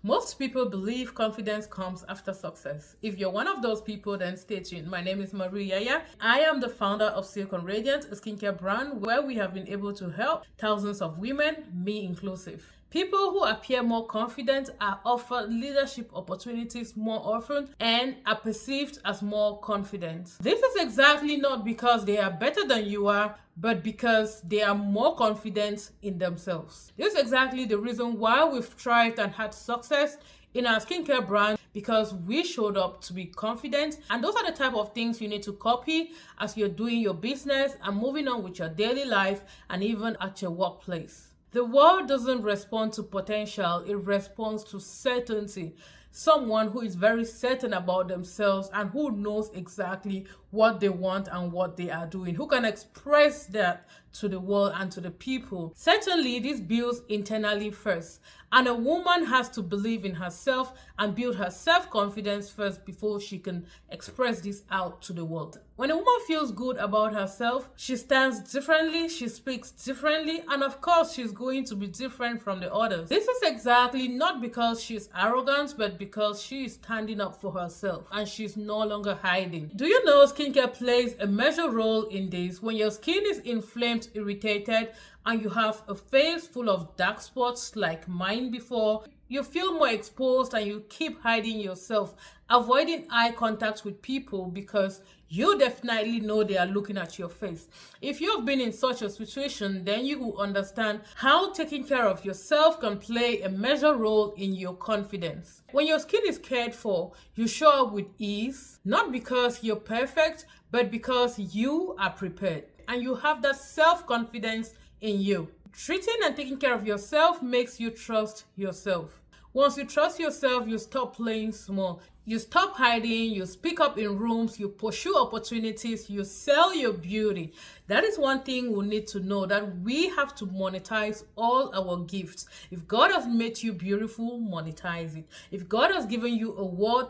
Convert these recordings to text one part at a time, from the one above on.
Most people believe confidence comes after success. If you're one of those people, then stay tuned. My name is Maria. I am the founder of Silicon Radiant, a skincare brand where we have been able to help thousands of women, me inclusive. People who appear more confident are offered leadership opportunities more often and are perceived as more confident. This is exactly not because they are better than you are, but because they are more confident in themselves. This is exactly the reason why we've thrived and had success in our skincare brand, because we showed up to be confident, and those are the type of things you need to copy as you're doing your business and moving on with your daily life and even at your workplace. The world doesn't respond to potential, it responds to certainty. Someone who is very certain about themselves and who knows exactly what they want and what they are doing, who can express that to the world and to the people. Certainly, this builds internally first. And a woman has to believe in herself and build her self-confidence first before she can express this out to the world. When a woman feels good about herself, she stands differently, she speaks differently, and of course, she's going to be different from the others. This is exactly not because she's arrogant, but because she is standing up for herself and she's no longer hiding. Do you know skincare plays a major role in this? When your skin is inflamed, irritated, and you have a face full of dark spots like mine before, you feel more exposed and you keep hiding yourself, avoiding eye contact with people because you definitely know they are looking at your face. If you have been in such a situation, then you will understand how taking care of yourself can play a major role in your confidence. When your skin is cared for, you show up with ease, not because you're perfect, but because you are prepared and you have that self-confidence in you. Treating and taking care of yourself makes you trust yourself. Once you trust yourself, you stop playing small. You stop hiding, you speak up in rooms, you pursue opportunities, you sell your beauty. That is one thing we need to know, that we have to monetize all our gifts. If God has made you beautiful, monetize it. If God has given you a word,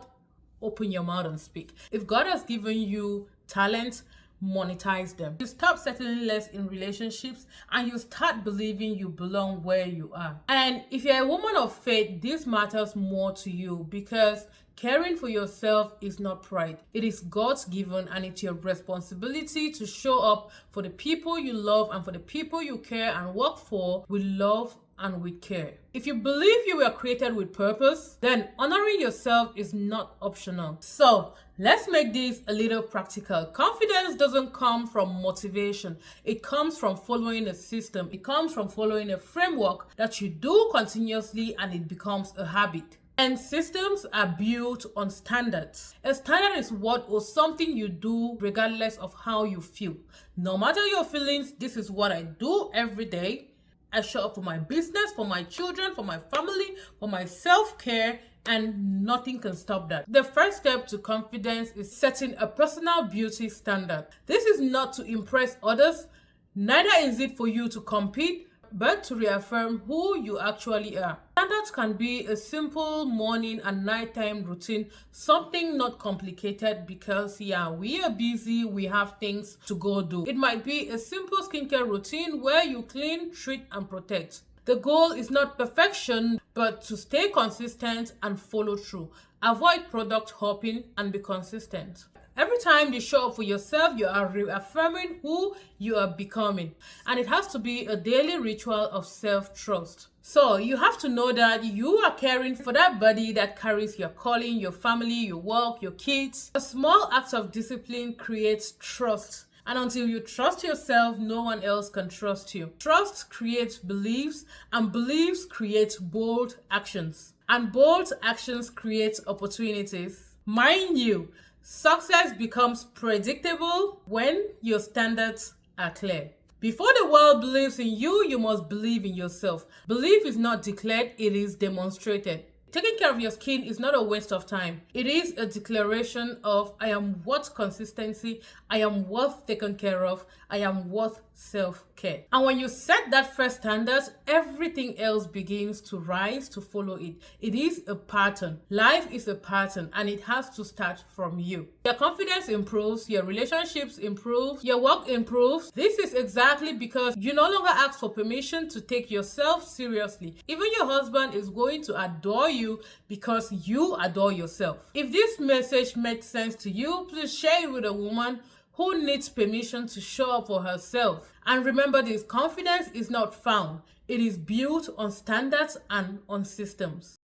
open your mouth and speak. If God has given you talent, monetize them. You stop settling less in relationships and you start believing you belong where you are. And if you're a woman of faith, this matters more to you because caring for yourself is not pride. It is God's given, and it's your responsibility to show up for the people you love and for the people you care and work for with love and with care. If you believe you were created with purpose, then honoring yourself is not optional. So let's make this a little practical. Confidence doesn't come from motivation. It comes from following a system. It comes from following a framework that you do continuously and it becomes a habit. And systems are built on standards. A standard is what or something you do regardless of how you feel. No matter your feelings, this is what I do every day. I show up for my business, for my children, for my family, for my self-care, and nothing can stop that. The first step to confidence is setting a personal beauty standard. This is not to impress others, neither is it for you to compete, but to reaffirm who you actually are. Standards can be a simple morning and nighttime routine, something not complicated because we are busy, we have things to go do. It might be a simple skincare routine where you clean, treat, and protect. The goal is not perfection, but to stay consistent and follow through. Avoid product hopping and be consistent. Every time you show up for yourself, you are reaffirming who you are becoming. And it has to be a daily ritual of self-trust. So you have to know that you are caring for that body that carries your calling, your family, your work, your kids. A small act of discipline creates trust. And until you trust yourself, no one else can trust you. Trust creates beliefs, and beliefs create bold actions. And bold actions create opportunities. Mind you, success becomes predictable when your standards are clear. Before the world believes in you, you must believe in yourself. Belief is not declared, it is demonstrated. Taking care of your skin is not a waste of time. It is a declaration of I am worth consistency, I am worth taken care of, I am worth self-care. And when you set that first standard, everything else begins to rise to follow it. It is a pattern. Life is a pattern, and it has to start from you. Your confidence improves, your relationships improve, your work improves. This is exactly because you no longer ask for permission to take yourself seriously. Even your husband is going to adore you because you adore yourself. If this message makes sense to you, please share it with a woman who needs permission to show up for herself. And remember this, confidence is not found. It is built on standards and on systems.